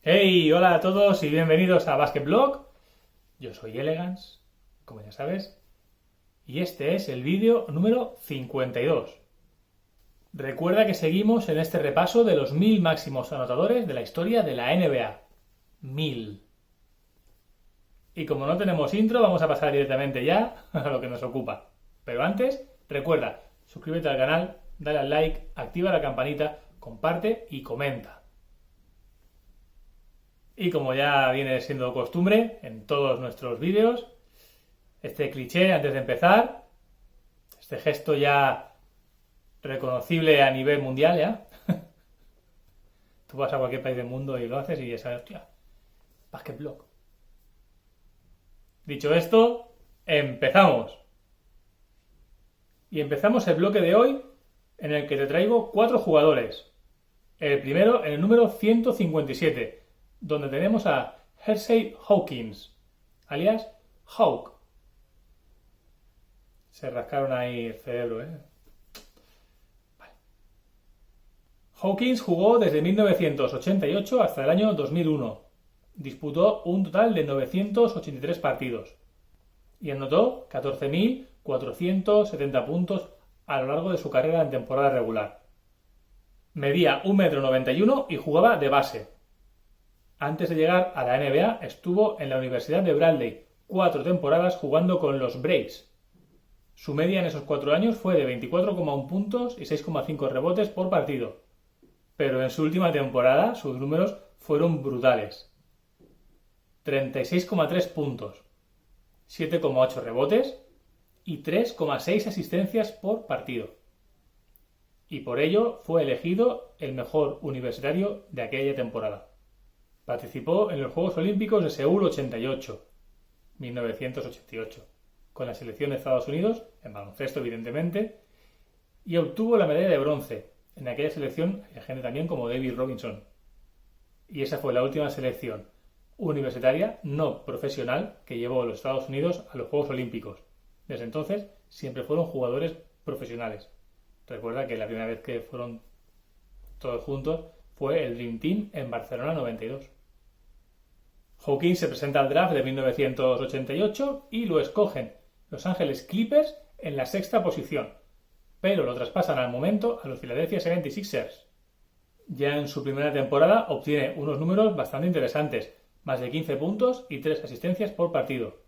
Hey, hola a todos y bienvenidos a Basket Blog. Yo soy Elegance, como ya sabes, y este es el vídeo número 52. Recuerda que seguimos en este repaso de los 1000 máximos anotadores de la historia de la NBA. 1000. Y como no tenemos intro, vamos a pasar directamente ya a lo que nos ocupa. Pero antes, recuerda, suscríbete al canal, dale al like, activa la campanita, comparte y comenta. Y como ya viene siendo costumbre en todos nuestros vídeos, este cliché antes de empezar, este gesto ya reconocible a nivel mundial ya. Tú vas a cualquier país del mundo y lo haces y ya sabes, hostia, Basket Blog. Dicho esto, empezamos. Y empezamos el bloque de hoy en el que te traigo 4 jugadores. El primero en el número 157, donde tenemos a Hersey Hawkins, alias Hawk. Se rascaron ahí el cerebro, ¿eh? Vale. Hawkins jugó desde 1988 hasta el año 2001. Disputó un total de 983 partidos y anotó 14.470 puntos a lo largo de su carrera en temporada regular. Medía 1,91 m y jugaba de base. Antes de llegar a la NBA estuvo en la Universidad de Bradley 4 temporadas jugando con los Braves. Su media en esos 4 años fue de 24,1 puntos y 6,5 rebotes por partido. Pero en su última temporada sus números fueron brutales. 36,3 puntos, 7,8 rebotes y 3,6 asistencias por partido. Y por ello fue elegido el mejor universitario de aquella temporada. Participó en los Juegos Olímpicos de Seúl 1988, con la selección de Estados Unidos, en baloncesto evidentemente, y obtuvo la medalla de bronce. En aquella selección hay gente también como David Robinson. Y esa fue la última selección universitaria no profesional que llevó a los Estados Unidos a los Juegos Olímpicos. Desde entonces siempre fueron jugadores profesionales. Recuerda que la primera vez que fueron todos juntos fue el Dream Team en Barcelona 92. Hawkins se presenta al draft de 1988 y lo escogen Los Ángeles Clippers en la 6ª posición, pero lo traspasan al momento a los Philadelphia 76ers. Ya en su primera temporada obtiene unos números bastante interesantes, más de 15 puntos y 3 asistencias por partido.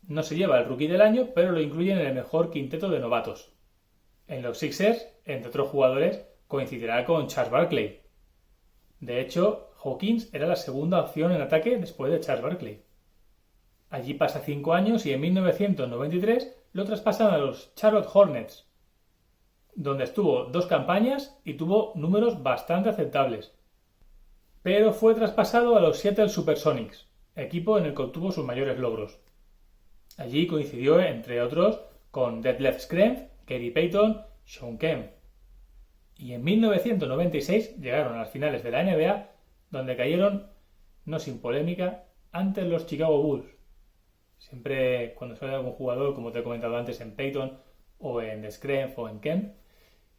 No se lleva el Rookie del Año, pero lo incluyen en el mejor quinteto de novatos. En los Sixers, entre otros jugadores, coincidirá con Charles Barkley. De hecho, Hawkins era la segunda opción en ataque después de Charles Barkley. Allí pasa 5 años y en 1993 lo traspasan a los Charlotte Hornets, donde estuvo 2 campañas y tuvo números bastante aceptables. Pero fue traspasado a los Seattle Supersonics, equipo en el que obtuvo sus mayores logros. Allí coincidió, entre otros, con Detlef Schrempf, Gary Payton, Shawn Kemp. Y en 1996 llegaron a las finales de la NBA, donde cayeron, no sin polémica, ante los Chicago Bulls. Siempre cuando sale algún jugador, como te he comentado antes, en Payton o en Schrempf o en Kemp,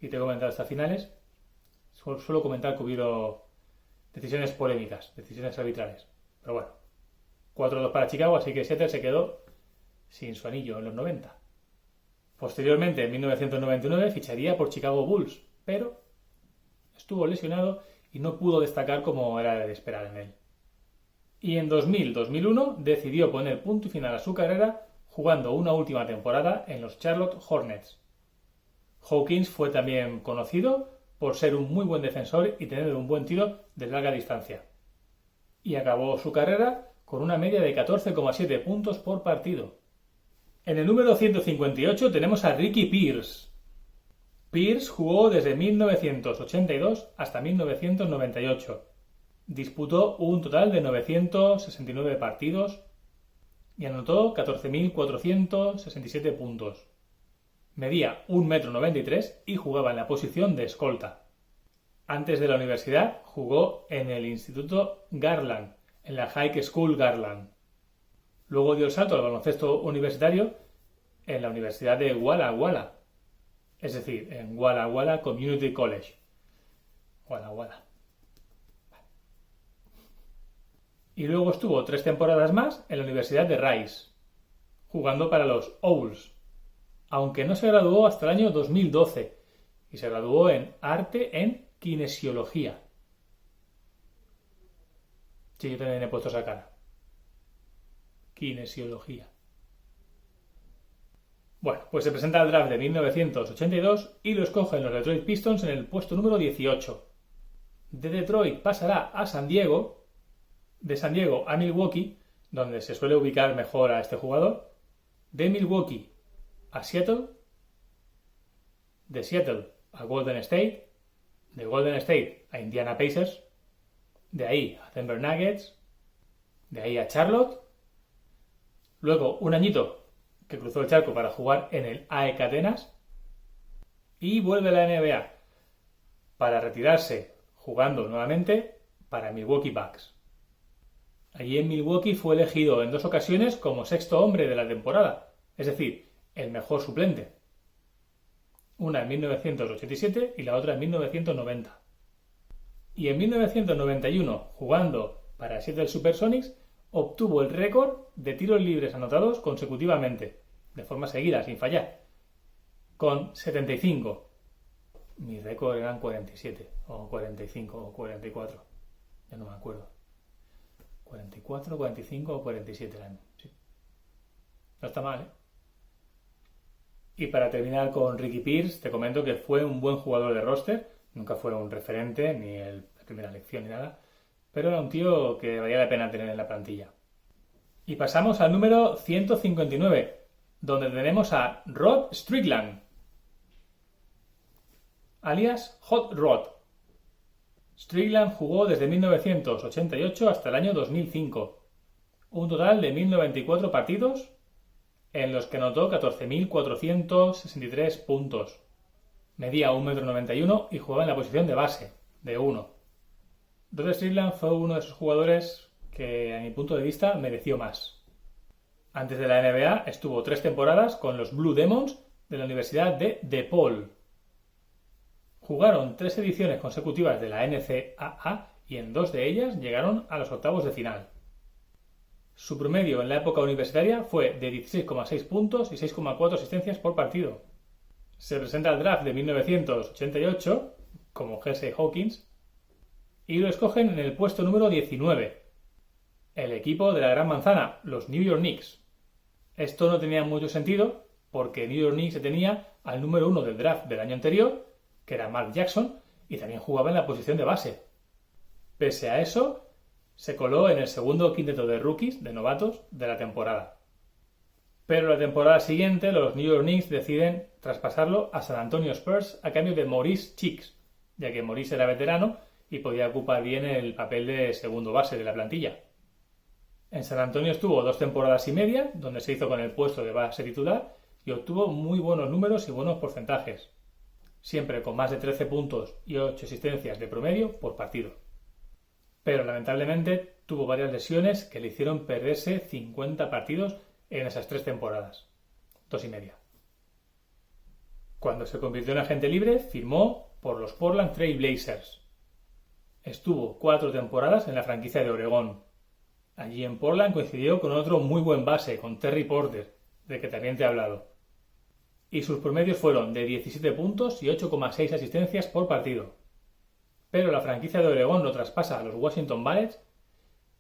y te he comentado estas finales, suelo comentar que hubieron decisiones polémicas, decisiones arbitrales. Pero bueno, 4-2 para Chicago, así que Seattle se quedó sin su anillo en los 90. Posteriormente, en 1999, ficharía por Chicago Bulls, pero estuvo lesionado y no pudo destacar como era de esperar en él. Y en 2000-2001 decidió poner punto y final a su carrera jugando una última temporada en los Charlotte Hornets. Hawkins fue también conocido por ser un muy buen defensor y tener un buen tiro de larga distancia. Y acabó su carrera con una media de 14,7 puntos por partido. En el número 158 tenemos a Ricky Pierce. Pierce jugó desde 1982 hasta 1998. Disputó un total de 969 partidos y anotó 14.467 puntos. Medía 1,93 m y jugaba en la posición de escolta. Antes de la universidad jugó en el Instituto Garland, en la High School Garland. Luego dio el salto al baloncesto universitario en la Universidad de Walla Walla, es decir, en Walla Walla Community College. Walla Walla. Y luego estuvo 3 temporadas más en la Universidad de Rice, jugando para los Owls, aunque no se graduó hasta el año 2012 y se graduó en Arte en Kinesiología. Sí, yo también he puesto esa cara. Kinesiología. Bueno, pues se presenta al draft de 1982 y lo escogen los Detroit Pistons en el puesto número 18. De Detroit pasará a San Diego, de San Diego a Milwaukee, donde se suele ubicar mejor a este jugador, de Milwaukee a Seattle, de Seattle a Golden State, de Golden State a Indiana Pacers, de ahí a Denver Nuggets, de ahí a Charlotte, luego un añito que cruzó el charco para jugar en el AEK Atenas y vuelve a la NBA para retirarse jugando nuevamente para Milwaukee Bucks. Allí en Milwaukee fue elegido en 2 ocasiones como sexto hombre de la temporada, es decir, el mejor suplente. Una en 1987 y la otra en 1990. Y en 1991, jugando para Seattle Supersonics, obtuvo el récord de tiros libres anotados consecutivamente, de forma seguida, sin fallar, con 75. Mi récord eran 47, o 45, o 44. Ya no me acuerdo. 44, 45 o 47 eran. Sí. No está mal, ¿eh? Y para terminar con Ricky Pierce, te comento que fue un buen jugador de roster. Nunca fue un referente, ni la primera elección, ni nada. Pero era un tío que valía la pena tener en la plantilla. Y pasamos al número 159, donde tenemos a Rod Strickland, alias Hot Rod. Strickland jugó desde 1988 hasta el año 2005, un total de 1094 partidos en los que anotó 14.463 puntos. Medía 1,91 m y jugaba en la posición de base, de 1. Rod Strickland fue uno de esos jugadores que, a mi punto de vista, mereció más. Antes de la NBA estuvo 3 temporadas con los Blue Demons de la Universidad de DePaul. Jugaron 3 ediciones consecutivas de la NCAA y en 2 de ellas llegaron a los octavos de final. Su promedio en la época universitaria fue de 16,6 puntos y 6,4 asistencias por partido. Se presenta al draft de 1988 como Hersey Hawkins y lo escogen en el puesto número 19. El equipo de la Gran Manzana, los New York Knicks. Esto no tenía mucho sentido porque New York Knicks se tenía al número 1 del draft del año anterior, que era Mark Jackson, y también jugaba en la posición de base. Pese a eso, se coló en el segundo quinteto de rookies, de novatos, de la temporada. Pero la temporada siguiente los New York Knicks deciden traspasarlo a San Antonio Spurs a cambio de Maurice Cheeks, ya que Maurice era veterano y podía ocupar bien el papel de segundo base de la plantilla. En San Antonio estuvo 2 temporadas y media, donde se hizo con el puesto de base titular y obtuvo muy buenos números y buenos porcentajes, siempre con más de 13 puntos y 8 asistencias de promedio por partido. Pero lamentablemente tuvo varias lesiones que le hicieron perderse 50 partidos en esas 3 temporadas, 2 y media. Cuando se convirtió en agente libre, firmó por los Portland Trail Blazers. Estuvo 4 temporadas en la franquicia de Oregón. Allí en Portland coincidió con otro muy buen base, con Terry Porter, de que también te he hablado. Y sus promedios fueron de 17 puntos y 8,6 asistencias por partido. Pero la franquicia de Oregón lo traspasa a los Washington Bullets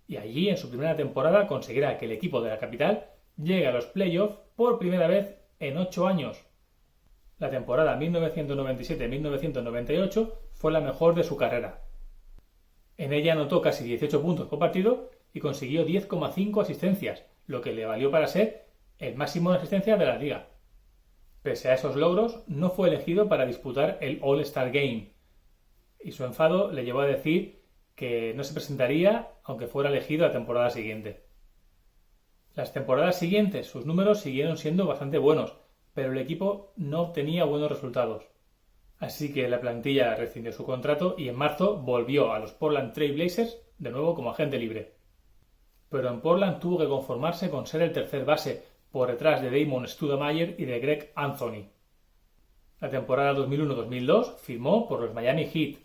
y allí en su primera temporada conseguirá que el equipo de la capital llegue a los playoffs por primera vez en 8 años. La temporada 1997-1998 fue la mejor de su carrera. En ella anotó casi 18 puntos por partido y consiguió 10,5 asistencias, lo que le valió para ser el máximo de asistencia de la liga. Pese a esos logros, no fue elegido para disputar el All-Star Game, y su enfado le llevó a decir que no se presentaría aunque fuera elegido la temporada siguiente. Las temporadas siguientes sus números siguieron siendo bastante buenos, pero el equipo no obtenía buenos resultados. Así que la plantilla rescindió su contrato y en marzo volvió a los Portland Trail Blazers de nuevo como agente libre. Pero en Portland tuvo que conformarse con ser el tercer base por detrás de Damon Stoudemire y de Greg Anthony. La temporada 2001-2002 firmó por los Miami Heat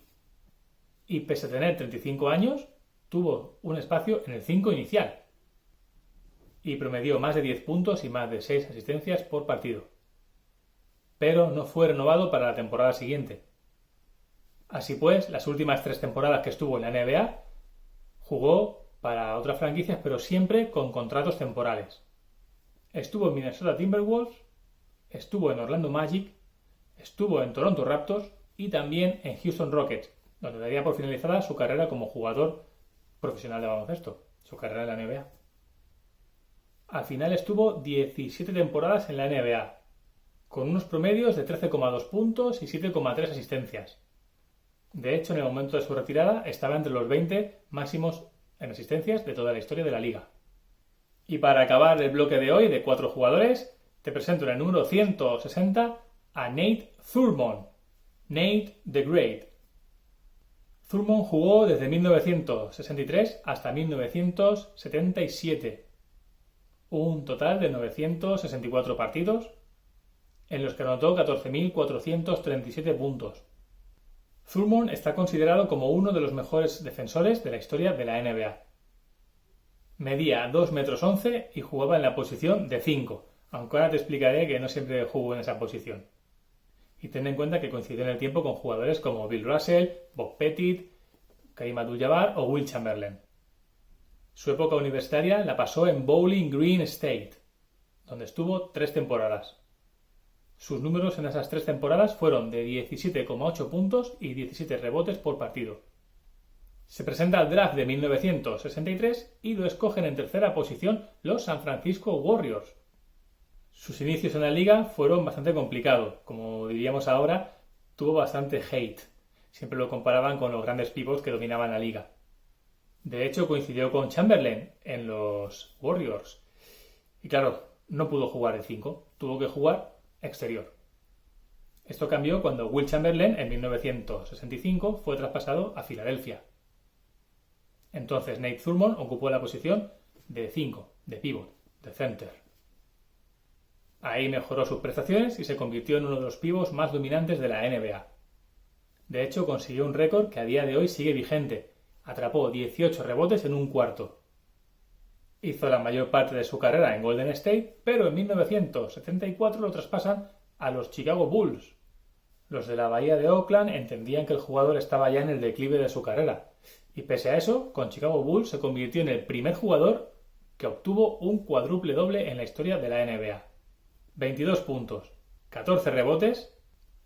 y pese a tener 35 años, tuvo un espacio en el 5 inicial y promedió más de 10 puntos y más de 6 asistencias por partido. Pero no fue renovado para la temporada siguiente. Así pues, las últimas 3 temporadas que estuvo en la NBA, jugó para otras franquicias, pero siempre con contratos temporales. Estuvo en Minnesota Timberwolves, estuvo en Orlando Magic, estuvo en Toronto Raptors y también en Houston Rockets, donde daría por finalizada su carrera como jugador profesional de baloncesto, su carrera en la NBA. Al final estuvo 17 temporadas en la NBA, con unos promedios de 13,2 puntos y 7,3 asistencias. De hecho, en el momento de su retirada estaba entre los 20 máximos en asistencias de toda la historia de la liga. Y para acabar el bloque de hoy de 4 jugadores, te presento en el número 160 a Nate Thurmond, Nate the Great. Thurmond jugó desde 1963 hasta 1977, un total de 964 partidos, en los que anotó 14.437 puntos. Thurmond está considerado como uno de los mejores defensores de la historia de la NBA. Medía 2,11 metros y jugaba en la posición de 5, aunque ahora te explicaré que no siempre jugó en esa posición. Y ten en cuenta que coincidió en el tiempo con jugadores como Bill Russell, Bob Pettit, Kareem Abdul-Jabbar o Wilt Chamberlain. Su época universitaria la pasó en Bowling Green State, donde estuvo 3 temporadas. Sus números en esas 3 temporadas fueron de 17,8 puntos y 17 rebotes por partido. Se presenta al draft de 1963 y lo escogen en tercera posición los San Francisco Warriors. Sus inicios en la liga fueron bastante complicados, como diríamos ahora, tuvo bastante hate. Siempre lo comparaban con los grandes pivots que dominaban la liga. De hecho, coincidió con Chamberlain en los Warriors. Y claro, no pudo jugar de 5, tuvo que jugar exterior. Esto cambió cuando Wilt Chamberlain en 1965 fue traspasado a Filadelfia. Entonces Nate Thurmond ocupó la posición de 5, de pivot, de center. Ahí mejoró sus prestaciones y se convirtió en uno de los pivots más dominantes de la NBA. De hecho, consiguió un récord que a día de hoy sigue vigente. Atrapó 18 rebotes en un cuarto. Hizo la mayor parte de su carrera en Golden State, pero en 1974 lo traspasan a los Chicago Bulls. Los de la Bahía de Oakland entendían que el jugador estaba ya en el declive de su carrera, y pese a eso, con Chicago Bulls se convirtió en el primer jugador que obtuvo un cuádruple doble en la historia de la NBA. 22 puntos, 14 rebotes,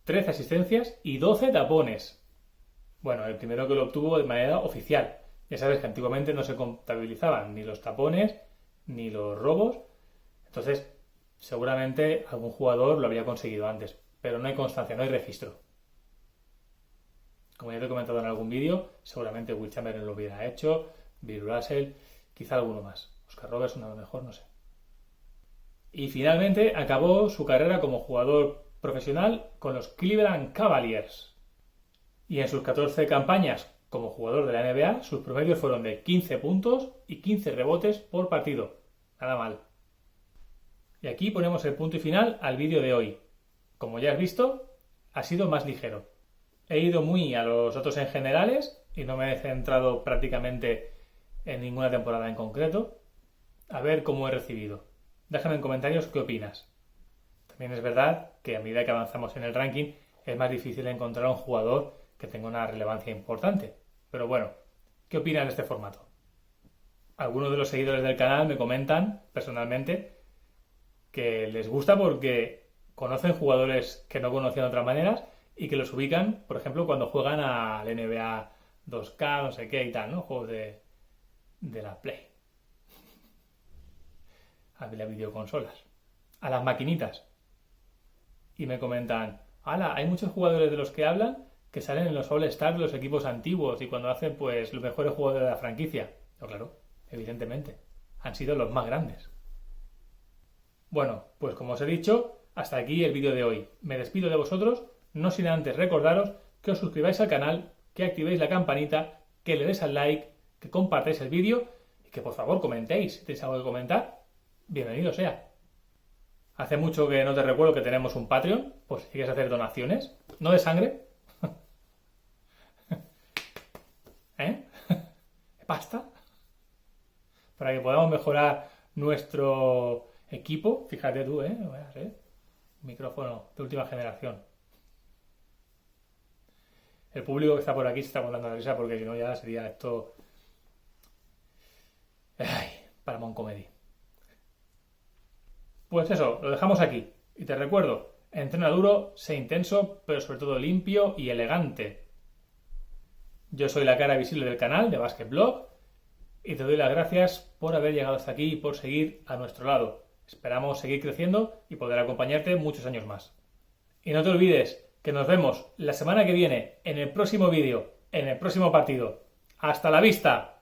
13 asistencias y 12 tapones. Bueno, el primero que lo obtuvo de manera oficial. Ya sabes que antiguamente no se contabilizaban ni los tapones ni los robos. Entonces, seguramente algún jugador lo habría conseguido antes. Pero no hay constancia, no hay registro. Como ya te he comentado en algún vídeo, seguramente Wilt Chamberlain lo hubiera hecho, Bill Russell, quizá alguno más. Oscar Robertson a lo mejor, no sé. Y finalmente acabó su carrera como jugador profesional con los Cleveland Cavaliers. Y en sus 14 campañas como jugador de la NBA, sus promedios fueron de 15 puntos y 15 rebotes por partido. Nada mal. Y aquí ponemos el punto y final al vídeo de hoy. Como ya has visto, ha sido más ligero. He ido muy a los datos en generales y no me he centrado prácticamente en ninguna temporada en concreto. A ver cómo he recibido. Déjame en comentarios qué opinas. También es verdad que a medida que avanzamos en el ranking es más difícil encontrar un jugador que tenga una relevancia importante. Pero bueno, ¿qué opinas de este formato? Algunos de los seguidores del canal me comentan personalmente que les gusta porque conocen jugadores que no conocían de otras maneras y que los ubican, por ejemplo, cuando juegan al NBA 2K, no sé qué y tal, ¿no? Juegos de la Play. A las videoconsolas. A las maquinitas. Y me comentan, ¡hala! Hay muchos jugadores de los que hablan que salen en los All-Stars de los equipos antiguos y cuando hacen, pues, los mejores jugadores de la franquicia. No, claro, evidentemente. Han sido los más grandes. Bueno, pues como os he dicho, hasta aquí el vídeo de hoy. Me despido de vosotros, no sin antes recordaros que os suscribáis al canal, que activéis la campanita, que le des al like, que compartáis el vídeo y que por favor comentéis. Si tenéis algo que comentar, bienvenido sea. Hace mucho que no te recuerdo que tenemos un Patreon, por si quieres hacer donaciones, no de sangre. ¿Eh? pasta para que podamos mejorar nuestro equipo. Fíjate tú, micrófono de última generación. El público que está por aquí se está aguantando la risa porque si no ya sería esto... Paramount Comedy. Pues eso, lo dejamos aquí. Y te recuerdo, entrena duro, sé intenso, pero sobre todo limpio y elegante. Yo soy la cara visible del canal de Basket Blog y te doy las gracias por haber llegado hasta aquí y por seguir a nuestro lado. Esperamos seguir creciendo y poder acompañarte muchos años más. Y no te olvides que nos vemos la semana que viene en el próximo vídeo, en el próximo partido. ¡Hasta la vista!